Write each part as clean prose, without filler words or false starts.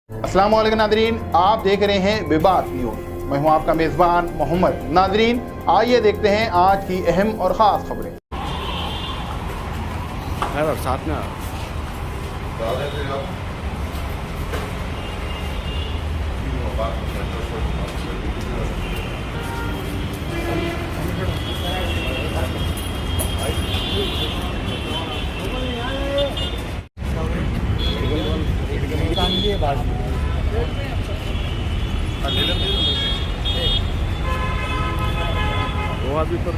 अस्सलाम वालेकुम नादरीन, आप देख रहे हैं विवाद न्यूज। मैं हूं आपका मेजबान मोहम्मद। नादरीन, आइए देखते हैं आज की अहम और ख़ास खबरें। साथ में वो अभी पर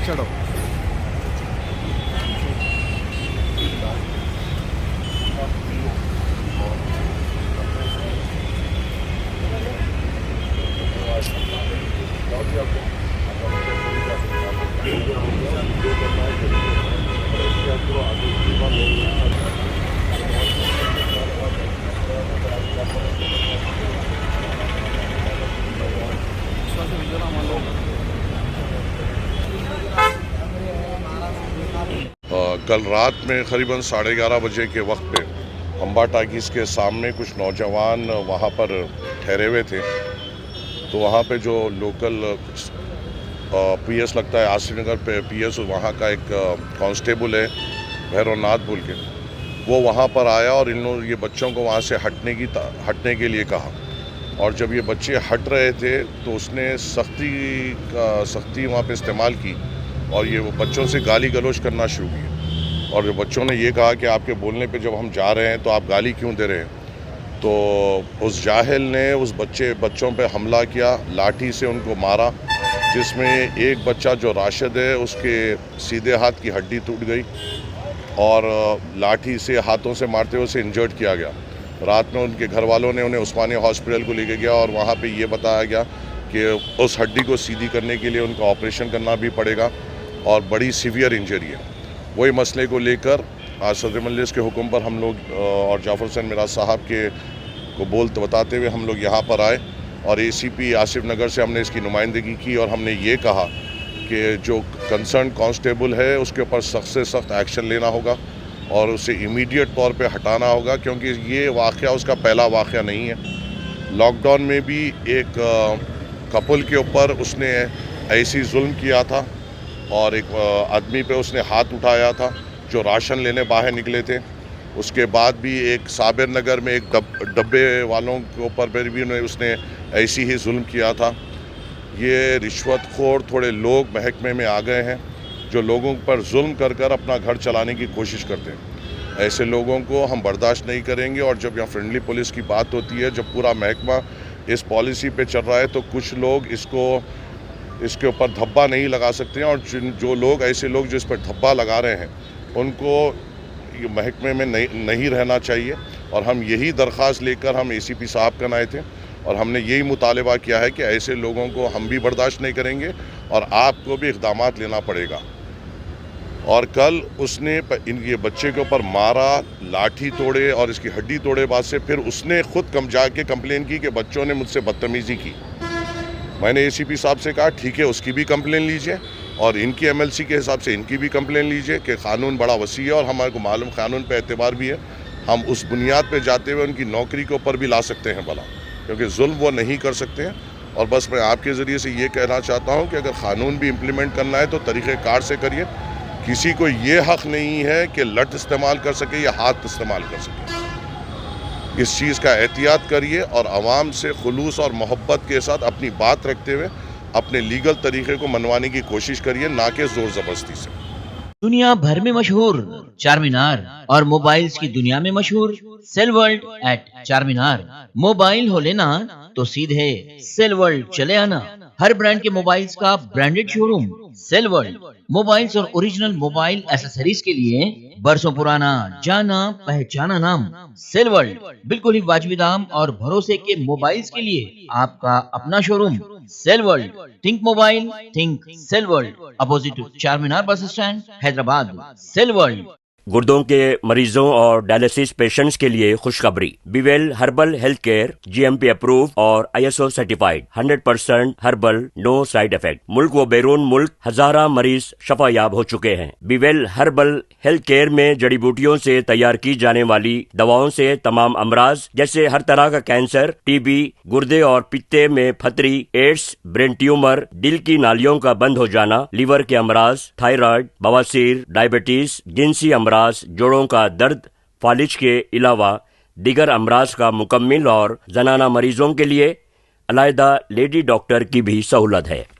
चढ़ो। कल रात में करीबन 11:30 बजे के वक्त पे अम्बा टाकीज़ के सामने कुछ नौजवान वहाँ पर ठहरे हुए थे। तो वहाँ पे जो लोकल पीएस लगता है आसिफ नगर पे, पीएस वहाँ का एक कांस्टेबल है भैरवनाथ बोल के, वो वहाँ पर आया और इन लोगों ये बच्चों को वहाँ से हटने के लिए कहा। और जब ये बच्चे हट रहे थे तो उसने सख्ती वहाँ पे इस्तेमाल की और ये वो बच्चों से गाली गलौज करना शुरू किया। और बच्चों ने ये कहा कि आपके बोलने पे जब हम जा रहे हैं तो आप गाली क्यों दे रहे हैं। तो उस जाहिल ने उस बच्चों पे हमला किया, लाठी से उनको मारा, जिसमें एक बच्चा जो राशिद है उसके सीधे हाथ की हड्डी टूट गई और लाठी से हाथों से मारते हुए उसे इंजर्ड किया गया। रात में उनके घर वालों ने उन्हें उस्मानिया हॉस्पिटल को लेके गया और वहाँ पे ये बताया गया कि उस हड्डी को सीधी करने के लिए उनका ऑपरेशन करना भी पड़ेगा और बड़ी सीवियर इंजरी है। वही मसले को लेकर आज सदर मजलिस के हुक्म पर हम लोग और जाफर हुसैन मिराज साहब को बताते हुए हम लोग यहाँ पर आए और एसीपी आसिफ नगर से हमने इसकी नुमाइंदगी की और हमने ये कहा कि जो कंसर्न कांस्टेबल है उसके ऊपर सख्त से सख्त एक्शन लेना होगा और उसे इमीडिएट तौर पे हटाना होगा, क्योंकि ये वाक़या उसका पहला वाक़या नहीं है। लॉकडाउन में भी एक कपल के ऊपर उसने ऐसी जुल्म किया था और एक आदमी पे उसने हाथ उठाया था जो राशन लेने बाहर निकले थे। उसके बाद भी एक साबिर नगर में एक डब्बे वालों के ऊपर भी उसने ऐसी ही जुल्म किया था। ये रिश्वतखोर थोड़े लोग महकमे में आ गए हैं जो लोगों पर जुल्म कर अपना घर चलाने की कोशिश करते हैं। ऐसे लोगों को हम बर्दाश्त नहीं करेंगे। और जब यहाँ फ्रेंडली पुलिस की बात होती है, जब पूरा महकमा इस पॉलिसी पे चल रहा है तो कुछ लोग इसके ऊपर धब्बा नहीं लगा सकते हैं। और जो लोग ऐसे लोग जो इस पर धब्बा लगा रहे हैं उनको ये महकमे में नहीं रहना चाहिए। और हम यही दरख्वास्त लेकर हम एसीपी साहब का आए थे और हमने यही मुतालबा किया है कि ऐसे लोगों को हम भी बर्दाश्त नहीं करेंगे और आपको भी इक़दाम लेना पड़ेगा। और कल उसने ये बच्चे के ऊपर मारा, लाठी तोड़े और इसकी हड्डी तोड़े बाद से फिर उसने खुद जाके कंप्लेन की कि बच्चों ने मुझसे बदतमीज़ी की। मैंने एसीपी साहब से कहा ठीक है, उसकी भी कंप्लेन लीजिए और इनकी एमएलसी के हिसाब से इनकी भी कंप्लेन लीजिए कि क़ानून बड़ा वसी है और हमारे को मालूम क़ानून पे एतबार भी है। हम उस बुनियाद पे जाते हुए उनकी नौकरी के ऊपर भी ला सकते हैं भला, क्योंकि जुल्म वो नहीं कर सकते हैं। और बस मैं आपके ज़रिए से ये कहना चाहता हूँ कि अगर क़ानून भी इम्प्लीमेंट करना है तो तरीक़ेकार से करिए। किसी को ये हक़ नहीं है कि लठ इस्तेमाल कर सके या हाथ इस्तेमाल कर सके। इस चीज़ का एहतियात करिए और आवाम से खुलूस और मोहब्बत के साथ अपनी बात रखते हुए अपने लीगल तरीक़े को मनवाने की कोशिश करिए, ना कि ज़ोर ज़बरदस्ती से। दुनिया भर में मशहूर चारमीनार और मोबाइल्स की दुनिया में मशहूर cell world at Charminar. Mobile हो लेना तो सीधे सेल वर्ल्ड चले आना। हर ब्रांड के मोबाइल्स का branded showroom cell world. Mobiles और ओरिजिनल मोबाइल एसेसरीज के लिए बरसों पुराना जाना पहचाना नाम सेल वर्ल्ड। बिल्कुल ही वाजिबी दाम और भरोसे के मोबाइल्स के लिए आपका अपना showroom cell World. Think mobile, think Cell World. Opposite Charminar bus stand, Hyderabad. Cell World. गुर्दों के मरीजों और डायलिसिस पेशेंट्स के लिए खुशखबरी। Bewell herbal health care GMP approve और ISO certified 100% herbal, no side effect. मुल्क व बैरून मुल्क हजारा मरीज शफायाब हो चुके हैं। बीवेल हर्बल हेल्थ केयर में जड़ी बूटियों से तैयार की जाने वाली दवाओं से तमाम अमराज जैसे हर तरह का कैंसर, TB, गुर्दे और पित्ते में फतरी, एड्स, ब्रेन ट्यूमर, दिल की नालियों का बंद हो जाना, लीवर के अमराज, थायराइड, बवासीर, डायबिटीज, जिनसी अमराज, जोड़ों का दर्द, फालिज के अलावा दिगर अमराज का मुकम्मिल और जनाना मरीजों के लिए अलहदा लेडी डॉक्टर की भी सहूलत है।